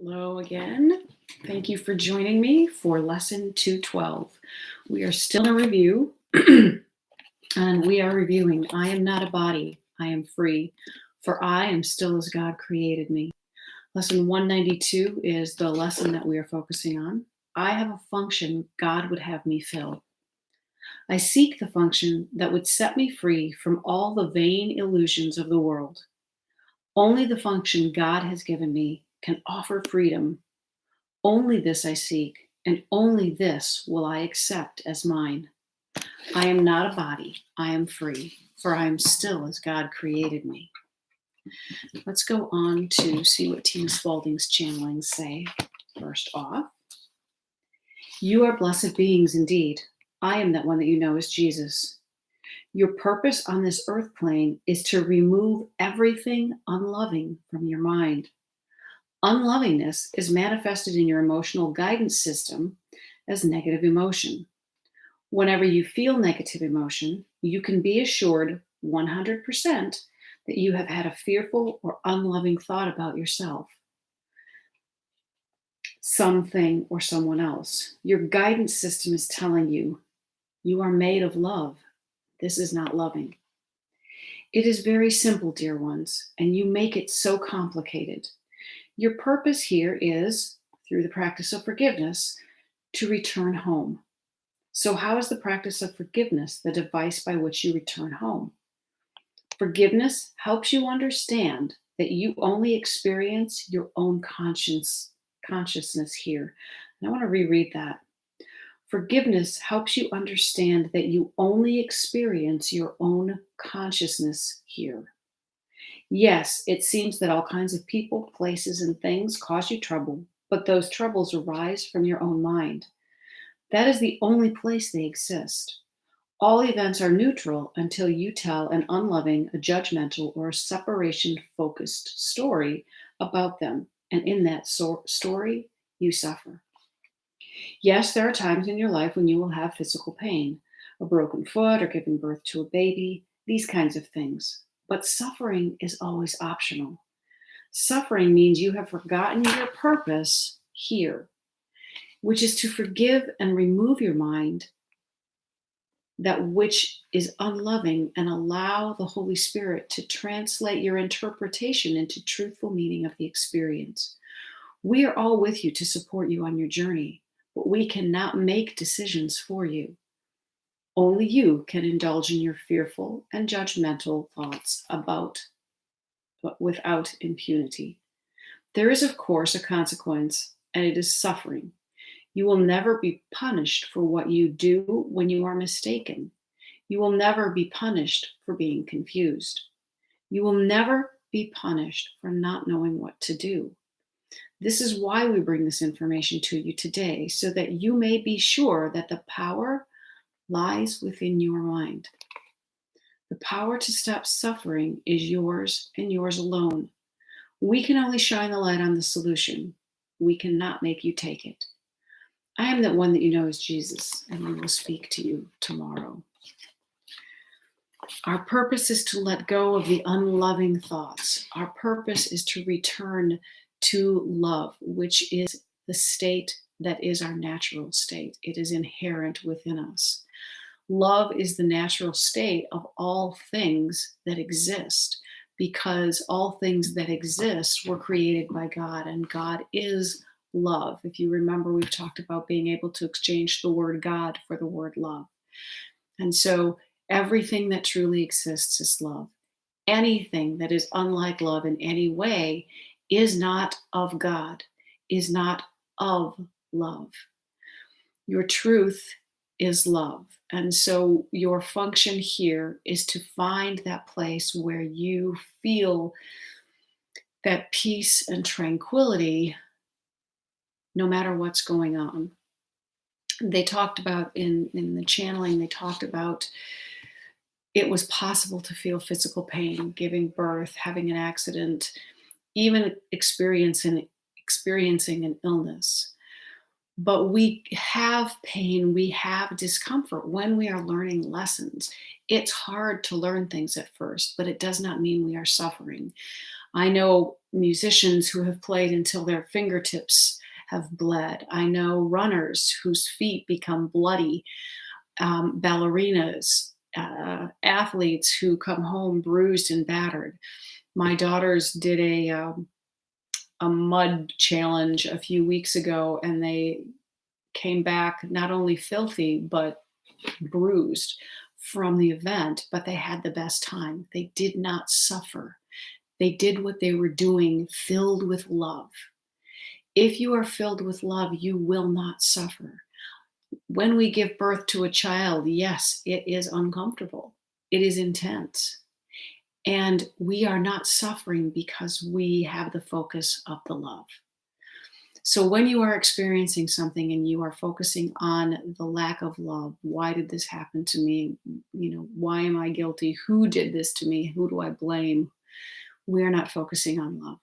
Hello again. Thank you for joining me for lesson 212. We are still in a review and we are reviewing I am not a body, I am free, for I am still as God created me. Lesson 192 is the lesson that we are focusing on. I have a function God would have me fill. I seek the function that would set me free from all the vain illusions of the world. Only the function God has given me can offer freedom. Only this I seek, and only this will I accept as mine. I am not a body, I am free, for I am still as God created me. Let's go on to see what Team Spalding's channelings say. First off, you are blessed beings indeed. I am that one that you know as Jesus. Your purpose on this earth plane is to remove everything unloving from your mind. Unlovingness is manifested in your emotional guidance system as negative emotion. Whenever you feel negative emotion, you can be assured 100% that you have had a fearful or unloving thought about yourself, something, or someone else. Your guidance system is telling you, you are made of love. This is not loving. It is very simple, dear ones, and you make it so complicated. Your purpose here is, through the practice of forgiveness, to return home. So how is the practice of forgiveness the device by which you return home? Forgiveness helps you understand that you only experience your own consciousness here. And I want to reread that. Forgiveness helps you understand that you only experience your own consciousness here. Yes, it seems that all kinds of people, places, and things cause you trouble, but those troubles arise from your own mind. That is the only place they exist. All events are neutral until you tell an unloving, a judgmental, or a separation-focused story about them, and in that story, you suffer. Yes, there are times in your life when you will have physical pain, a broken foot or giving birth to a baby, these kinds of things. But suffering is always optional. Suffering means you have forgotten your purpose here, which is to forgive and remove your mind that which is unloving and allow the Holy Spirit to translate your interpretation into truthful meaning of the experience. We are all with you to support you on your journey, but we cannot make decisions for you. Only you can indulge in your fearful and judgmental thoughts but without impunity. There is, of course, a consequence, and it is suffering. You will never be punished for what you do when you are mistaken. You will never be punished for being confused. You will never be punished for not knowing what to do. This is why we bring this information to you today, so that you may be sure that the power lies within your mind. The power to stop suffering is yours and yours alone. We can only shine the light on the solution. We cannot make you take it. I am that one that you know as Jesus, and we will speak to you tomorrow. Our purpose is to let go of the unloving thoughts. Our purpose is to return to love, which is the state that is our natural state. It is inherent within us. Love is the natural state of all things that exist, because all things that exist were created by God, and God is love. If you remember, we've talked about being able to exchange the word God for the word love. And so everything that truly exists is love. Anything that is unlike love in any way is not of God, is not of love. Your truth is love. And so your function here is to find that place where you feel that peace and tranquility no matter what's going on. They talked about in the channeling, they talked about it was possible to feel physical pain, giving birth, having an accident, even experiencing an illness. But we have pain, we have discomfort when we are learning lessons. It's hard to learn things at first, but it does not mean we are suffering. I know musicians who have played until their fingertips have bled. I know runners whose feet become bloody, ballerinas, athletes who come home bruised and battered. My daughters did a mud challenge a few weeks ago, and they came back not only filthy but bruised from the event, but they had the best time. They did not suffer. They did what they were doing filled with love. If you are filled with love, you will not suffer. When we give birth to a child, yes, it is uncomfortable. It is intense. And we are not suffering because we have the focus of the love. So when you are experiencing something and you are focusing on the lack of love, why did this happen to me? Why am I guilty? Who did this to me? Who do I blame? We're not focusing on love.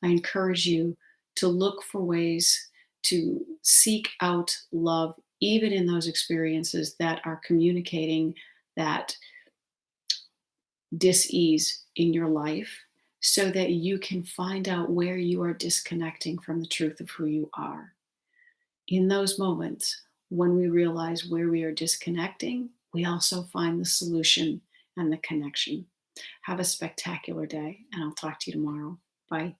I encourage you to look for ways to seek out love, even in those experiences that are communicating that dis-ease in your life, so that you can find out where you are disconnecting from the truth of who you are. In those moments, when we realize where we are disconnecting, we also find the solution and the connection. Have a spectacular day, and I'll talk to you tomorrow. Bye.